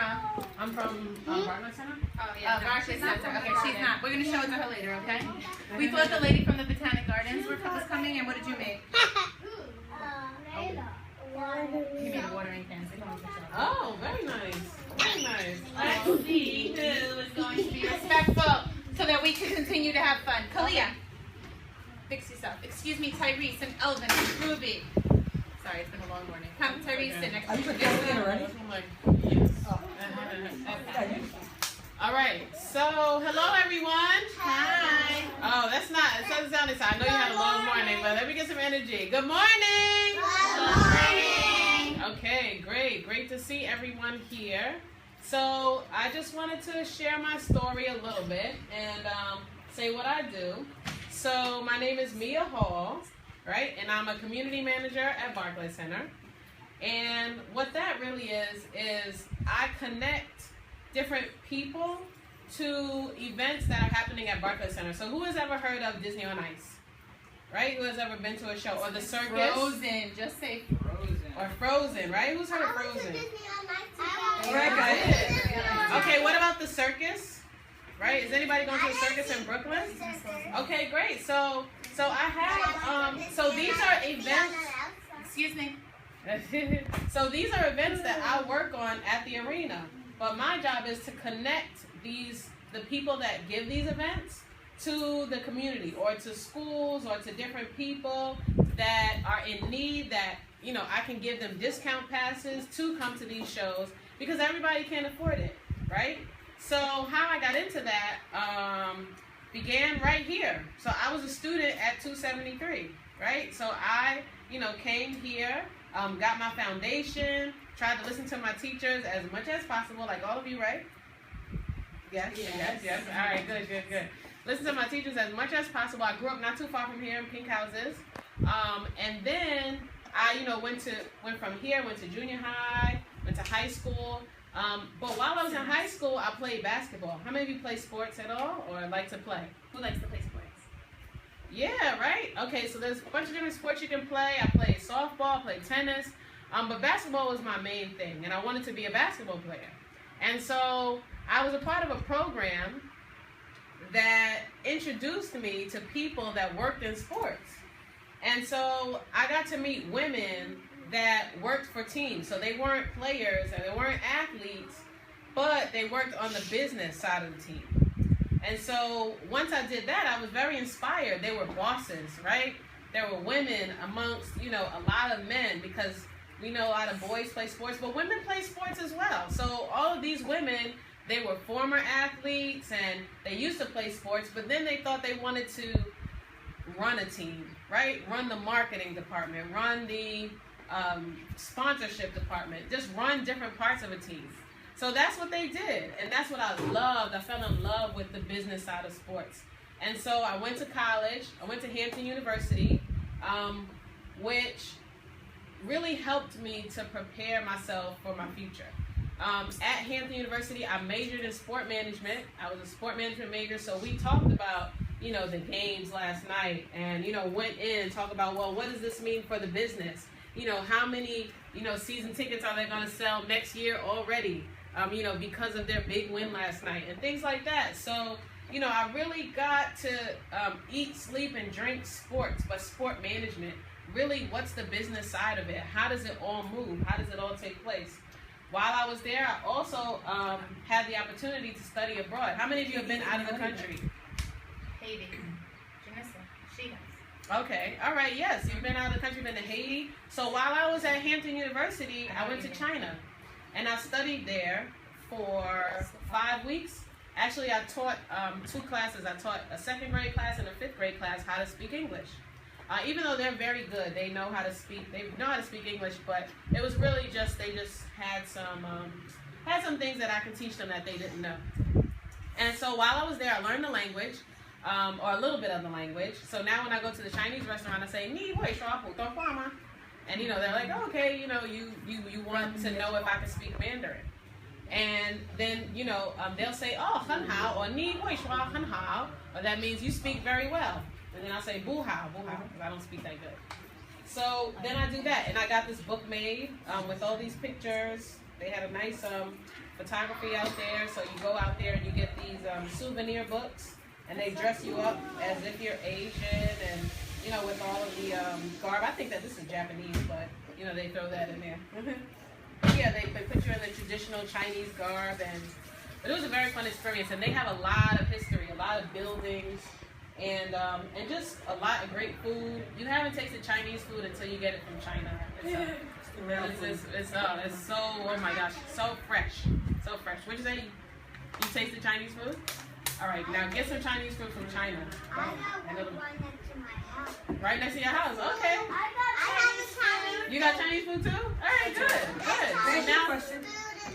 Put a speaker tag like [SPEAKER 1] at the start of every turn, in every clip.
[SPEAKER 1] from? I'm from Bartlett Center.
[SPEAKER 2] Oh, yeah.
[SPEAKER 1] Bartlett Center. Okay, she's not. We're going to show it to her later, okay? We thought the lady from the Botanic Gardens was coming in. What did you make? You made watering cans.
[SPEAKER 3] Oh, very nice. Very nice. Let's see
[SPEAKER 1] who is going to be respectful so that we can continue to have fun. Kalia, fix yourself. Excuse me, Tyrese and Elvin and Ruby. Sorry, it's been a long morning. Come, Tyrese, sit next to you.
[SPEAKER 3] Yes. All right. So, hello, everyone.
[SPEAKER 1] Hi.
[SPEAKER 3] Oh, that's not. It doesn't sound exciting. I know you had a long morning, but let me get some energy. Good morning.
[SPEAKER 1] Good morning.
[SPEAKER 3] Okay, great. Great to see everyone here. So, I just wanted to share my story a little bit and say what I do. So, my name is Mia Hall, right? And I'm a community manager at Barclays Center. And what that really is I connect different people to events that are happening at Barclays Center. So who has ever heard of Disney on Ice? Right? Who has ever been to a show? Or the circus?
[SPEAKER 1] Frozen. Just say Frozen.
[SPEAKER 3] Or Frozen, right? Who's heard of Frozen?
[SPEAKER 1] Right.
[SPEAKER 3] Okay, what about the circus? Right? Is anybody going to a circus in Brooklyn? Okay, great. So I have, so these are events.
[SPEAKER 1] Excuse me.
[SPEAKER 3] So these are events that I work on at the arena. But my job is to connect the people that give these events to the community or to schools or to different people that are in need that, you know, I can give them discount passes to come to these shows because everybody can't afford it, right? So how I got into that began right here. So I was a student at 273, right? So I, you know, came here, got my foundation, tried to listen to my teachers as much as possible, like all of you, right? Yes. All right, good. Listen to my teachers as much as possible. I grew up not too far from here in Pink Houses. And then I, you know, went from here, went to junior high, went to high school. But while I was in high school, I played basketball. How many of you play sports at all or like to play?
[SPEAKER 1] Who likes to play sports?
[SPEAKER 3] Yeah, right? Okay, so there's a bunch of different sports you can play. I played softball, played tennis. But basketball was my main thing, and I wanted to be a basketball player. And so I was a part of a program that introduced me to people that worked in sports. And so I got to meet women that worked for teams. So they weren't players and they weren't athletes, but they worked on the business side of the team. And so once I did that, I was very inspired. They were bosses, right? There were women amongst, you know, a lot of men because we know a lot of boys play sports, but women play sports as well. So all of these women, they were former athletes and they used to play sports, but then they thought they wanted to run a team, right? Run the marketing department, run the sponsorship department, just run different parts of a team. So that's what they did, and that's what I loved. I fell in love with the business side of sports. And so I went to college. I went to Hampton University, which really helped me to prepare myself for my future. At Hampton University, I majored in sport management. I was a sport management major, so we talked about, you know, the games last night and, you know, went in and talked about, well, what does this mean for the business? You know, how many, you know, season tickets are they going to sell next year already, you know, because of their big win last night and things like that. So, you know, I really got to eat, sleep, and drink sports, but sport management. Really, what's the business side of it? How does it all move? How does it all take place? While I was there, I also had the opportunity to study abroad. How many of you have been out of the country?
[SPEAKER 1] Haiti. Janessa. She has.
[SPEAKER 3] Okay. All right. Yes. You've been out of the country, been to Haiti. So while I was at Hampton University, I went to China. And I studied there for 5 weeks. Actually, I taught 2 classes. I taught a 2nd grade class and a 5th grade class how to speak English. Even though they're very good, they know how to speak English, but it was really just, they just had some things that I could teach them that they didn't know. And so while I was there, I learned the language, or a little bit of the language. So now when I go to the Chinese restaurant, I say, "Ni hui shua pu dong hua ma?" And, you know, they're like, oh, okay, you know, you want to know if I can speak Mandarin. And then, you know, they'll say, oh, hen hao, or ni hui shua hen hao, or that means you speak very well. And then I'll say, bu hao, because I don't speak that good. So then I do that, and I got this book made with all these pictures, They had a nice photography out there. So you go out there and you get these souvenir books, and they dress you up as if you're Asian, and you know, with all of the garb. I think that this is Japanese, but you know, they throw that in there. Yeah, they put you in the traditional Chinese garb, but it was a very fun experience. And they have a lot of history, a lot of buildings, and just a lot of great food. You haven't tasted Chinese food until you get it from China. It's so, oh my gosh, so fresh, so fresh. What'd you say? You tasted Chinese food? All right, now get some Chinese food from China.
[SPEAKER 2] I got one right next to my house.
[SPEAKER 3] Right next to your house. Okay.
[SPEAKER 2] I got Chinese.
[SPEAKER 3] You got Chinese food too? All right, good.
[SPEAKER 4] Can I ask you a question?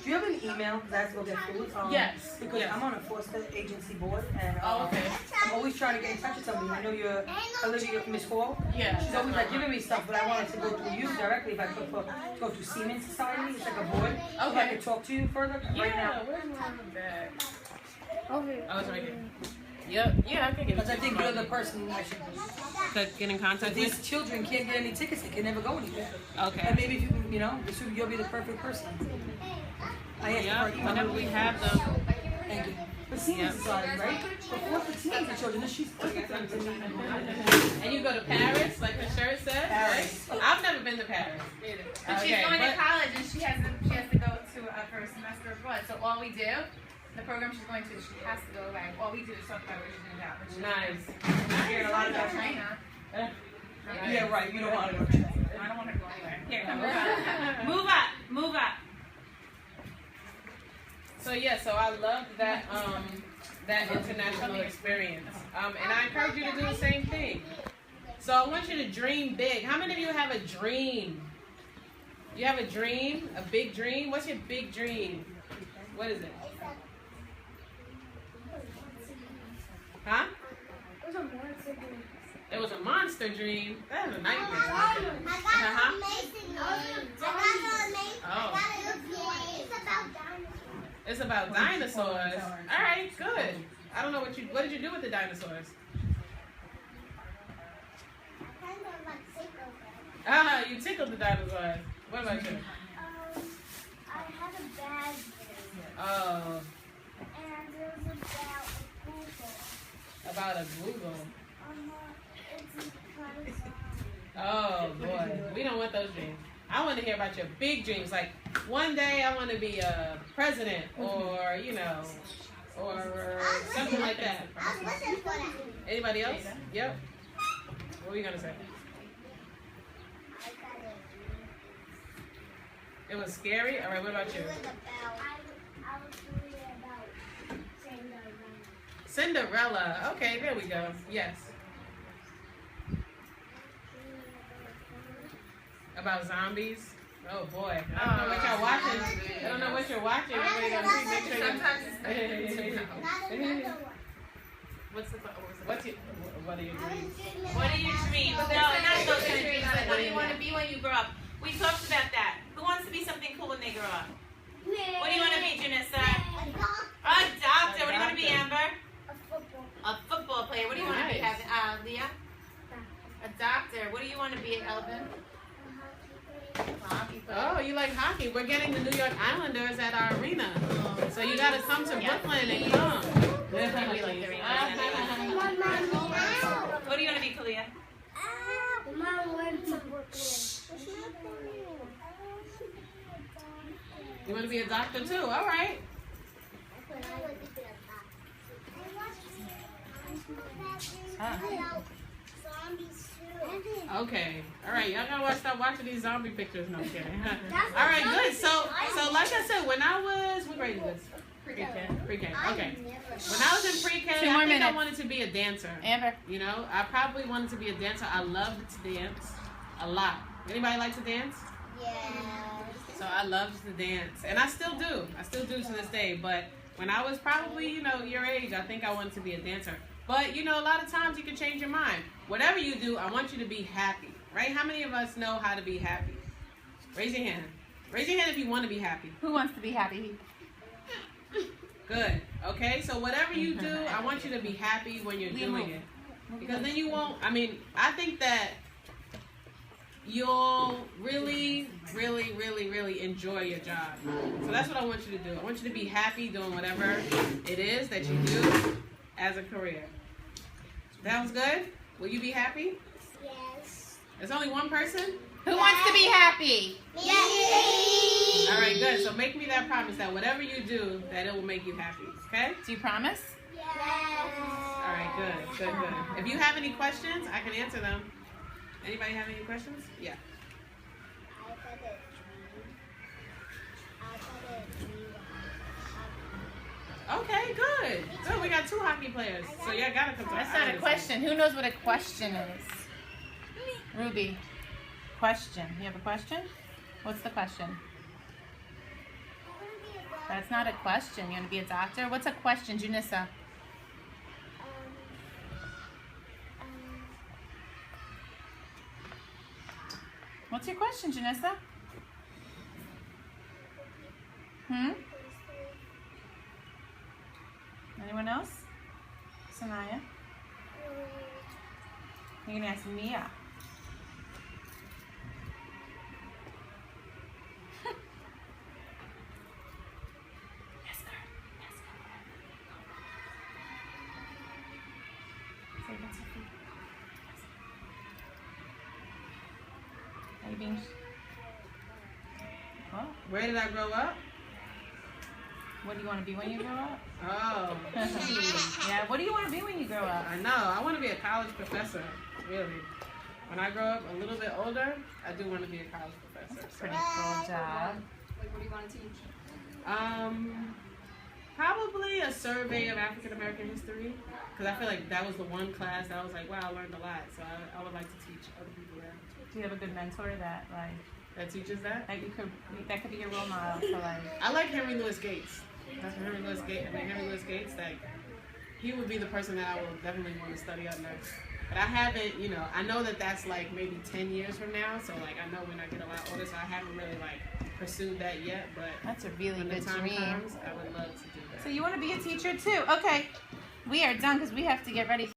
[SPEAKER 4] Do you have an email? Because I have to go get food.
[SPEAKER 3] Yes.
[SPEAKER 4] Because
[SPEAKER 3] yes.
[SPEAKER 4] I'm on a foster agency board, and
[SPEAKER 3] okay.
[SPEAKER 4] I'm always trying to get in touch with somebody. I know you're Olivia, Miss Hall.
[SPEAKER 3] Yeah.
[SPEAKER 4] She's always like giving me stuff, but I wanted to go through you directly. If I could go through Siemens Society, it's like a board. So I could talk to you further right now.
[SPEAKER 3] Where's my bag?
[SPEAKER 2] Okay.
[SPEAKER 3] Oh, it's right here. Yep. Yeah, I can get it.
[SPEAKER 4] Because I think you're the person I should
[SPEAKER 3] get in contact
[SPEAKER 4] these
[SPEAKER 3] with.
[SPEAKER 4] children can't get any tickets. They can never go anywhere.
[SPEAKER 3] Okay.
[SPEAKER 4] And maybe if you know, you'll be the perfect person. I asked
[SPEAKER 3] Yeah,
[SPEAKER 4] for
[SPEAKER 3] whenever we have them.
[SPEAKER 4] Thank you. But Siemens Society, right? Before the teenage children, she's
[SPEAKER 3] And you go to Paris, like the shirt says.
[SPEAKER 4] Paris.
[SPEAKER 3] Right? I've never been to Paris.
[SPEAKER 1] But she's going to college and she has to go to for a semester abroad. So all we do, the program she's going to, she has to go away. All we do is talk about what she's doing about.
[SPEAKER 3] Nice.
[SPEAKER 1] I'm hearing a lot about China.
[SPEAKER 4] Yeah, right. You don't want to go.
[SPEAKER 1] I don't want to go anywhere. Here, come move up. Move up.
[SPEAKER 3] So yeah, so I loved that that international experience, and I encourage you to do the same thing. So I want you to dream big. How many of you have a dream? You have a dream, a big dream. What's your big dream? What is it? Huh? It was a monster dream. That was a nightmare.
[SPEAKER 2] I got an amazing dream.
[SPEAKER 3] It's about dinosaurs. All right, good. I don't know what did you do with the dinosaurs? Ah, you tickled the dinosaurs. What about you?
[SPEAKER 2] I had a bag there.
[SPEAKER 3] Oh,
[SPEAKER 2] And it was
[SPEAKER 3] about a Google.
[SPEAKER 2] it's because
[SPEAKER 3] Oh boy, we don't want those dreams. I want to hear about your big dreams. Like one day I want to be a president, or you know, or something like that.
[SPEAKER 2] I was looking for that.
[SPEAKER 3] Anybody else? Yep. What were you gonna say?
[SPEAKER 2] I got it.
[SPEAKER 3] It was scary. All right. What about you?
[SPEAKER 2] It was about. I was reading about Cinderella.
[SPEAKER 3] Cinderella. Okay, there we go. Yes. About zombies. Oh boy. I don't know what y'all watching. I don't know what you're watching. Everybody gotta see, make sure
[SPEAKER 1] Sometimes it's
[SPEAKER 2] Not another one.
[SPEAKER 3] What are your dreams?
[SPEAKER 5] What are your dreams? No, not those kind of dreams. Like, what do you want to be when you grow up? We talked about that. Who wants to be something cool when they grow up? What do you want to be, Janessa? A doctor. What do you want to be, Amber? A football player. What do you want to be,
[SPEAKER 3] Nice.
[SPEAKER 5] Leah? A doctor. What do you want to be, Elvin? Hockey player.
[SPEAKER 3] Oh, you like hockey? We're getting the New York Islanders at our arena, so you gotta come to Brooklyn and come.
[SPEAKER 5] We like the arena. What do you want to be, Kalia?
[SPEAKER 2] Mom went to Brooklyn.
[SPEAKER 3] You want to be a doctor too? All right. Okay. All right. Y'all gotta stop watching these zombie pictures. No I'm kidding. All right. Good. So like I said, when I was what grade is this? Pre-K. Pre-K. Okay. When I was in pre-K,
[SPEAKER 1] 2 more
[SPEAKER 3] I think I
[SPEAKER 1] minutes.
[SPEAKER 3] wanted to be a dancer.
[SPEAKER 1] Amber.
[SPEAKER 3] You know, I probably wanted to be a dancer. I loved to dance a lot. Anybody like to dance?
[SPEAKER 2] Yeah.
[SPEAKER 3] So I loved to dance, and I still do. I still do to this day. But when I was probably, you know, your age, I think I wanted to be a dancer. But, you know, a lot of times you can change your mind. Whatever you do, I want you to be happy, right? How many of us know how to be happy? Raise your hand. Raise your hand if you want to be happy.
[SPEAKER 1] Who wants to be happy?
[SPEAKER 3] Good. Okay, so whatever you do, I want you to be happy when you're doing it. Because then you won't, I mean, I think that you'll really, really, really, really enjoy your job. So that's what I want you to do. I want you to be happy doing whatever it is that you do as a career. Sounds good? Will you be happy?
[SPEAKER 2] Yes.
[SPEAKER 3] There's only one person?
[SPEAKER 1] Who wants to be happy?
[SPEAKER 2] Yes.
[SPEAKER 3] All right, good. So make me that promise that whatever you do, that it will make you happy. Okay?
[SPEAKER 1] Do you promise?
[SPEAKER 2] Yes.
[SPEAKER 3] All right, good, good, good. If you have any questions, I can answer them. Anybody have any questions? Yeah.
[SPEAKER 2] I got a dream.
[SPEAKER 3] Okay, good. Good. We got 2 hockey players. So y'all gotta come to
[SPEAKER 1] That's not a question. Who knows what a question is? Ruby. Question. You have a question? What's the question? That's not a question. You want to be a doctor? What's a question, Junissa? What's your question, Janessa? Anyone else? Sanaya? You're gonna ask Mia. Yes, girl. Yes, girl. Say what's up, Sophie? Are you being... What?
[SPEAKER 3] Where did I grow up?
[SPEAKER 1] What do you want to be when you grow up?
[SPEAKER 3] Oh.
[SPEAKER 1] Yeah, what do you want to be when you grow up?
[SPEAKER 3] I know. I want to be a college professor, really. When I grow up a little bit older, I do want to be a college professor.
[SPEAKER 1] That's a pretty cool job.
[SPEAKER 6] Like, what do you want to teach?
[SPEAKER 3] Probably a survey of African American history, because I feel like that was the one class that I was like, wow, I learned a lot. So I would like to teach other people that.
[SPEAKER 1] Do you have a good mentor that
[SPEAKER 3] Teaches that?
[SPEAKER 1] that could be your role model for like?
[SPEAKER 3] I like Henry Louis Gates. That's Henry Louis Gates. Henry Louis Gates, like, he would be the person that I would definitely want to study up next. But I haven't, I know that that's like maybe 10 years from now. So like, I know when I get a lot older, so I haven't really like pursued that yet. But
[SPEAKER 1] That's a really
[SPEAKER 3] when the
[SPEAKER 1] good
[SPEAKER 3] time
[SPEAKER 1] dream.
[SPEAKER 3] comes, I would love to do that.
[SPEAKER 1] So you want to be a teacher too? Okay, we are done because we have to get ready.